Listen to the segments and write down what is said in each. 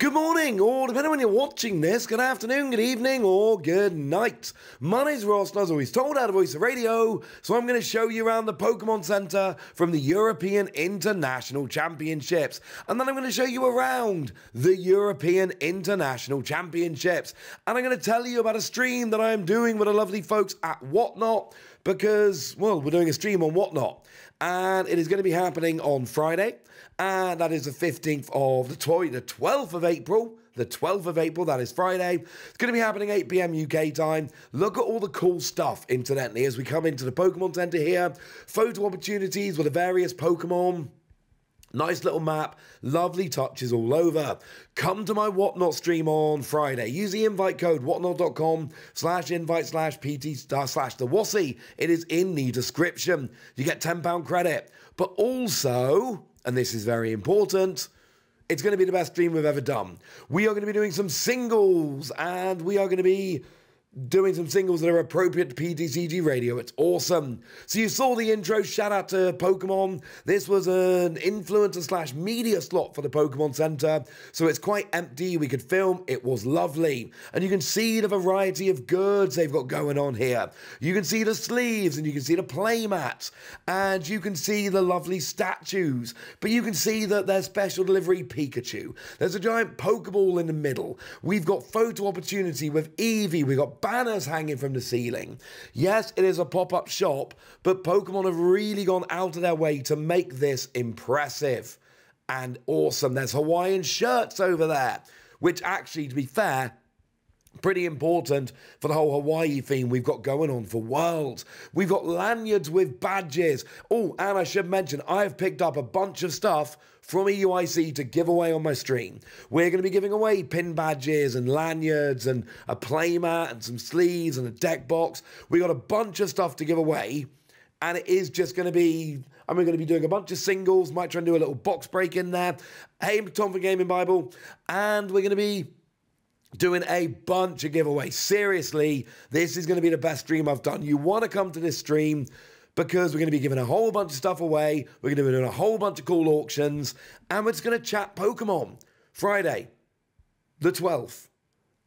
Good morning, or depending on when you're watching this, good afternoon, good evening, or good night. My name's Ross, and as always told out of Voice of Radio, so I'm going to show you around the Pokemon Center from the European International Championships. And then I'm going to show you around the European International Championships. And I'm going to tell you about a stream that I'm doing with the lovely folks at Whatnot, because, well, we're doing a stream on Whatnot. And it is going to be happening on Friday, and that is the 15th of the 12th of April. The 12th of April, that is Friday. It's going to be happening 8 p.m. UK time. Look at all the cool stuff, incidentally, as we come into the Pokemon Center here. Photo opportunities with the various Pokemon. Nice little map, lovely touches all over. Come to my Whatnot stream on Friday. Use the invite code whatnot.com/invite/pt/the It is in the description. You get £10 credit. But also, and this is very important, it's going to be the best stream we've ever done. We are going to be doing some singles, and we are going to be doing some singles that are appropriate to PTCG Radio. It's awesome. So you saw the intro. Shout out to Pokemon. This was an influencer / media slot for the Pokemon Center, so it's quite empty. We could film. It was lovely. And you can see the variety of goods they've got going on here. You can see the sleeves, and you can see the playmats, and you can see the lovely statues. But you can see that there's special delivery Pikachu. There's a giant Pokeball in the middle. We've got photo opportunity with Eevee. We've got banners hanging from the ceiling. Yes, it is a pop-up shop, but Pokemon have really gone out of their way to make this impressive and awesome. There's Hawaiian shirts over there, which actually, to be fair, pretty important for the whole Hawaii theme we've got going on for Worlds. We've got lanyards with badges. Oh, and I should mention, I've picked up a bunch of stuff from EUIC to give away on my stream. We're going to be giving away pin badges and lanyards and a playmat and some sleeves and a deck box. We got a bunch of stuff to give away, and it is just going to be, I'm going to be doing a bunch of singles, might try and do a little box break in there. Hey, Tom for Gaming Bible, and we're going to be doing a bunch of giveaways. Seriously, this is going to be the best stream I've done. You want to come to this stream because we're going to be giving a whole bunch of stuff away. We're going to be doing a whole bunch of cool auctions, and we're just going to chat Pokemon. Friday, the 12th,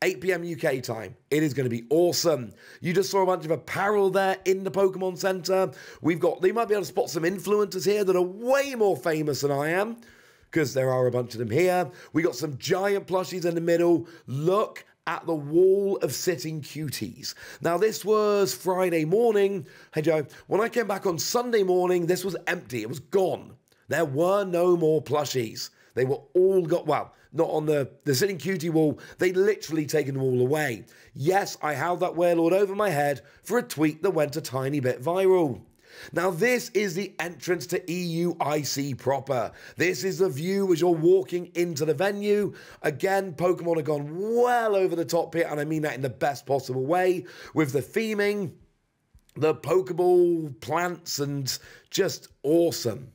8 p.m. UK time. It is going to be awesome. You just saw a bunch of apparel there in the Pokemon Center. We've got, they might be able to spot some influencers here that are way more famous than I am, because there are a bunch of them here. We got some giant plushies in the middle. Look at the wall of sitting cuties. Now, this was Friday morning. Hey, Joe, when I came back on Sunday morning, this was empty. It was gone. There were no more plushies. They were all got, well, not on the sitting cutie wall. They'd literally taken them all away. Yes, I held that Wailord over my head for a tweet that went a tiny bit viral. Now, this is the entrance to EUIC proper. This is the view as you're walking into the venue. Again, Pokemon have gone well over the top here, and I mean that in the best possible way, with the theming, the Pokeball plants, and just awesome.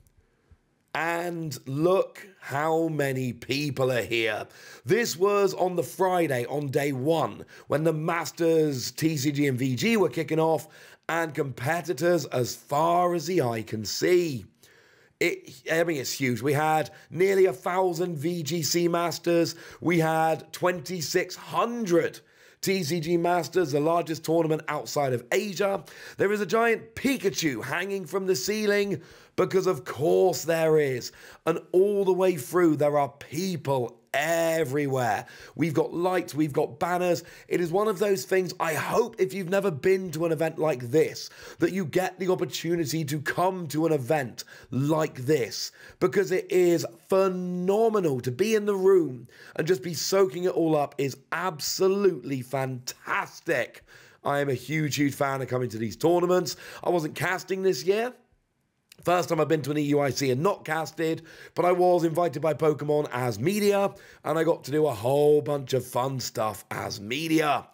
And look how many people are here. This was on the Friday, on day one, when the Masters, TCG and VG were kicking off, and competitors as far as the eye can see. I mean, it's huge. We had nearly 1,000 VGC Masters. We had 2,600 TCG Masters, the largest tournament outside of Asia. There is a giant Pikachu hanging from the ceiling, because of course there is. And all the way through, there are people everywhere. We've got lights, we've got banners. It is one of those things, I hope if you've never been to an event like this, that you get the opportunity to come to an event like this, because it is phenomenal. To be in the room and just be soaking it all up is absolutely fantastic. I am a huge, huge fan of coming to these tournaments. I wasn't casting this year. First time I've been to an EUIC and not casted, but I was invited by Pokemon as media, and I got to do a whole bunch of fun stuff as media.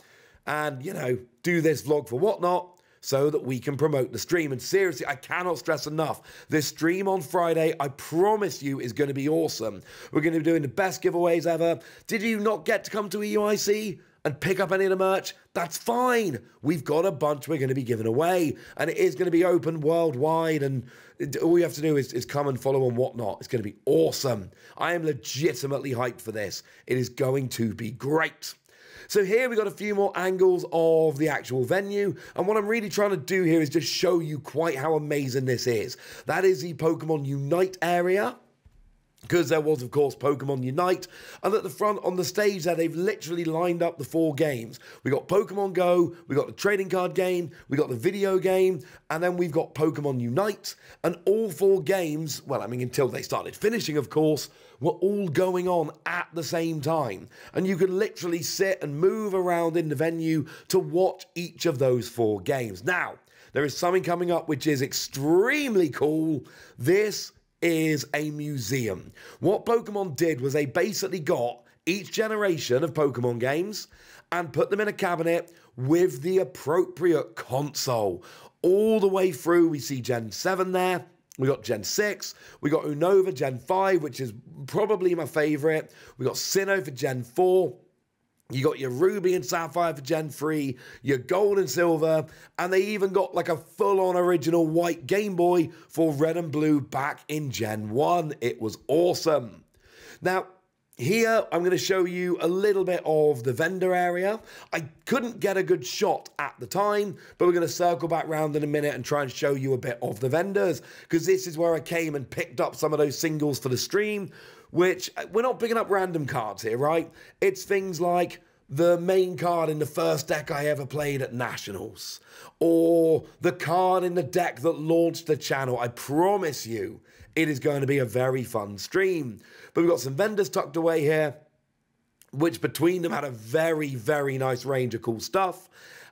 And, you know, do this vlog for Whatnot so that we can promote the stream. And seriously, I cannot stress enough, this stream on Friday, I promise you, is going to be awesome. We're going to be doing the best giveaways ever. Did you not get to come to EUIC? and pick up any of the merch, that's fine. We've got a bunch we're going to be giving away, and it is going to be open worldwide, and all you have to do is come and follow and whatnot. It's going to be awesome. I am legitimately hyped for this. It is going to be great. So here we got a few more angles of the actual venue, and what I'm really trying to do here is just show you quite how amazing this is. That is the Pokemon Unite area, because there was, of course, Pokemon Unite, and at the front on the stage there, they've literally lined up the 4 games. We got Pokemon Go, we got the trading card game, we got the video game, and then we've got Pokemon Unite, and all 4 games, well, I mean, until they started finishing, of course, were all going on at the same time. And you could literally sit and move around in the venue to watch each of those 4 games. Now, there is something coming up which is extremely cool. This is a museum. What Pokemon did was they basically got each generation of Pokemon games and put them in a cabinet with the appropriate console. All the way through, we see Gen 7 there. We got Gen 6, we got Unova Gen 5, which is probably my favorite. We got Sinnoh for Gen 4. You got your Ruby and Sapphire for Gen 3, your Gold and Silver, and they even got like a full-on original white Game Boy for Red and Blue back in Gen 1. It was awesome. Now, here, I'm going to show you a little bit of the vendor area. I couldn't get a good shot at the time, but we're going to circle back round in a minute and try and show you a bit of the vendors, because this is where I came and picked up some of those singles for the stream, which we're not picking up random cards here, right? It's things like the main card in the first deck I ever played at Nationals, or the card in the deck that launched the channel. I promise you, it is going to be a very fun stream. But we've got some vendors tucked away here, which between them had a very, very nice range of cool stuff.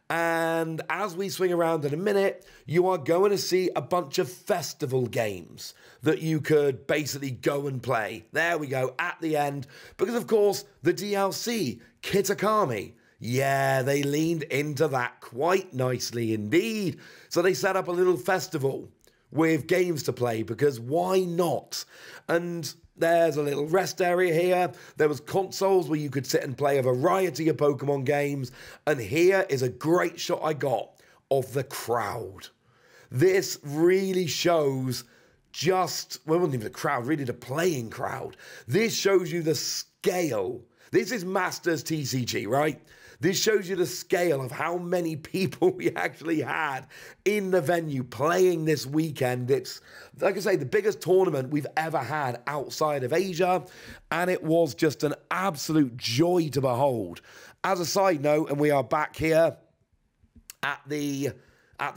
And as we swing around in a minute, you are going to see a bunch of festival games that you could basically go and play. There we go, at the end. Because, of course, the DLC, Kitakami, yeah, they leaned into that quite nicely indeed. So they set up a little festival with games to play, because why not? And there's a little rest area here. There was consoles where you could sit and play a variety of Pokemon games. And here is a great shot I got of the crowd. This really shows just, well, it wasn't even the crowd, really the playing crowd. This shows you the scale. This is Masters TCG, right? This shows you the scale of how many people we actually had in the venue playing this weekend. It's, like I say, the biggest tournament we've ever had outside of Asia, and it was just an absolute joy to behold. As a side note, and we are back here at the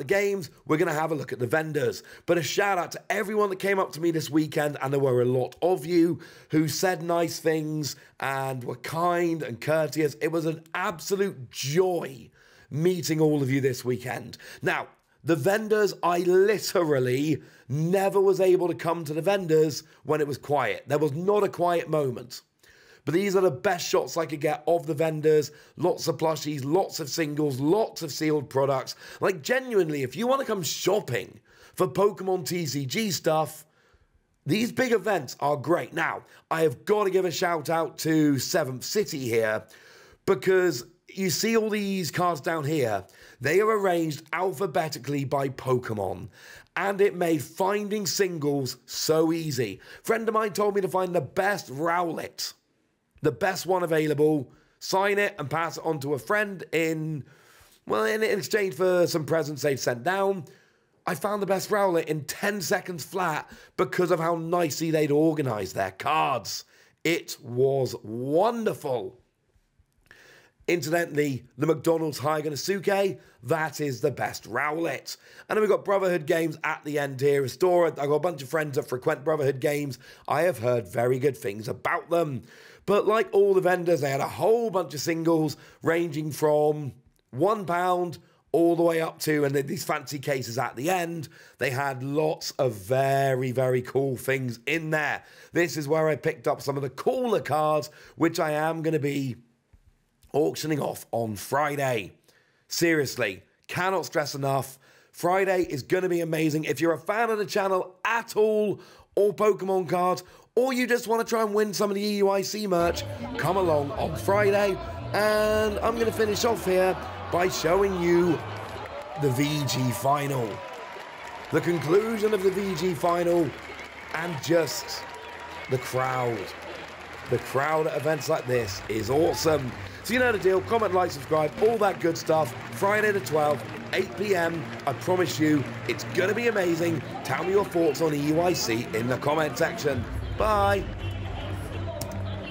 games, we're going to have a look at the vendors. But a shout out to everyone that came up to me this weekend, and there were a lot of you who said nice things and were kind and courteous. It was an absolute joy meeting all of you this weekend. Now, the vendors, I literally never was able to come to the vendors when it was quiet. There was not a quiet moment. But these are the best shots I could get of the vendors. Lots of plushies, lots of singles, lots of sealed products. Like, genuinely, if you want to come shopping for Pokemon TCG stuff, these big events are great. Now, I have got to give a shout out to 7th City here, because you see all these cards down here. They are arranged alphabetically by Pokemon, and it made finding singles so easy. A friend of mine told me to find the best Rowlet, the best one available, sign it and pass it on to a friend in exchange for some presents they've sent down. I found the best Rowlet in 10 seconds flat because of how nicely they'd organised their cards. It was wonderful. Incidentally, the McDonald's Haganosuke, that is the best Rowlet. And then we've got Brotherhood Games at the end here. A store, I've got a bunch of friends that frequent Brotherhood Games. I have heard very good things about them. But like all the vendors, they had a whole bunch of singles ranging from £1 all the way up to, and these fancy cases at the end, they had lots of very, very cool things in there. This is where I picked up some of the cooler cards, which I am going to be auctioning off on Friday. Seriously, cannot stress enough. Friday is going to be amazing. If you're a fan of the channel at all, or Pokemon cards, or you just want to try and win some of the EUIC merch, come along on Friday. And I'm going to finish off here by showing you the VG final. The conclusion of the VG final and just the crowd. The crowd at events like this is awesome. So you know the deal. Comment, like, subscribe, all that good stuff. Friday the 12th, 8 p.m. I promise you, it's going to be amazing. Tell me your thoughts on EUIC in the comment section. Bye.